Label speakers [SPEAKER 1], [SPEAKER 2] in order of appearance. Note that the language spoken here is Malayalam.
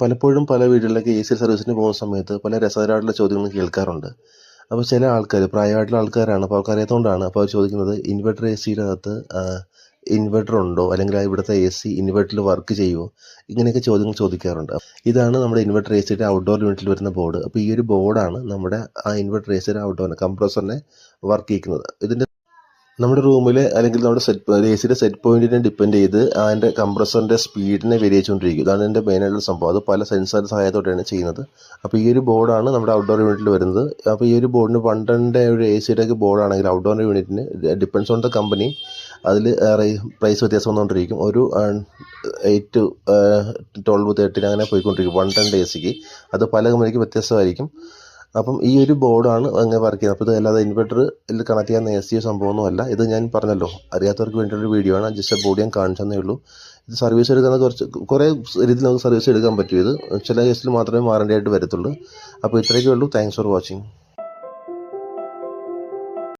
[SPEAKER 1] പലപ്പോഴും പല വീടുകളിലൊക്കെ എ സി സർവീസിന് പോകുന്ന സമയത്ത് പല രസകരമായിട്ടുള്ള ചോദ്യങ്ങൾ കേൾക്കാറുണ്ട്. അപ്പോൾ ചില ആൾക്കാർ പ്രായമായിട്ടുള്ള ആൾക്കാരാണ്, അപ്പോൾ അവർക്കറിയാത്തതുകൊണ്ടാണ്. അപ്പോൾ അവർ ചോദിക്കുന്നത് ഇൻവെർട്ടർ എ സിയുടെ അകത്ത് ഇൻവെർട്ടർ ഉണ്ടോ, അല്ലെങ്കിൽ ഇവിടുത്തെ എ സി ഇൻവെർട്ടറിൽ വർക്ക് ചെയ്യുമോ, ഇങ്ങനെയൊക്കെ ചോദ്യങ്ങൾ ചോദിക്കാറുണ്ട്. ഇതാണ് നമ്മുടെ ഇൻവെർട്ടർ എ സിയുടെ ഔട്ട്ഡോർ യൂണിറ്റിൽ വരുന്ന ബോർഡ്. അപ്പോൾ ഈ ഒരു ബോർഡാണ് നമ്മുടെ ആ ഇൻവെർട്ടർ എ സിയുടെ ഔട്ട്ഡോറിനെ കംപ്രസറിനെ വർക്ക് ചെയ്യിക്കുന്നത്. ഇതിൻ്റെ നമ്മുടെ റൂമിൽ അല്ലെങ്കിൽ നമ്മുടെ എ സിയുടെ സെറ്റ് പോയിന്റിനെ ഡിപ്പെൻഡ് ചെയ്ത് അതിൻ്റെ കംപ്രസറിൻ്റെ സ്പീഡിനെ വ്യതിചരിച്ചുകൊണ്ടിരിക്കും. ഇതാണ് എൻ്റെ മെയിനായിട്ടുള്ള സംഭവം. അത് പല സെൻസർ സഹായത്തോടെയാണ് ചെയ്യുന്നത്. അപ്പോൾ ഈ ഒരു ബോർഡാണ് നമ്മുടെ ഔട്ട്ഡോർ യൂണിറ്റിൽ വരുന്നത്. അപ്പോൾ ഈ ഒരു ബോർഡിന് 12 ഒരു എ സിയുടെ ബോർഡാണെങ്കിൽ ഔട്ട്ഡോർ യൂണിറ്റിന് ഡിപ്പെൻഡ്സ് ഓൺ ദ കമ്പനി അതിൽ പ്രൈസ് വ്യത്യാസം വന്നുകൊണ്ടിരിക്കും. ഒരു 8, 12, 13 അങ്ങനെ പോയിക്കൊണ്ടിരിക്കും 110 എ സിക്ക്. അത് പല കമ്പനിക്ക് വ്യത്യസ്തമായിരിക്കും. അപ്പം ഈ ഒരു ബോർഡാണ് അങ്ങനെ വർക്ക് ചെയ്യുന്നത്. അപ്പോൾ ഇത് അല്ലാതെ ഇൻവെർട്ടറിൽ കണക്ട് ചെയ്യാൻ എ സി സംഭവമൊന്നുമല്ല. ഇത് ഞാൻ പറഞ്ഞല്ലോ, അറിയാത്തവർക്ക് വേണ്ടിയിട്ടുള്ള വീഡിയോ ആണ്. ജസ്റ്റ് ബോർഡ് ഞാൻ കാണിച്ചതേ ഉള്ളൂ. ഇത് സർവീസ് എടുക്കുന്ന കുറേ രീതിയിൽ നമുക്ക് സർവീസ് എടുക്കാൻ പറ്റും. ഇത് ചില കേസിൽ മാത്രമേ മാറേണ്ടതായിട്ട് വരത്തുള്ളൂ. അപ്പോൾ ഇത്രയൊക്കെ ഉള്ളൂ. Thanks for watching.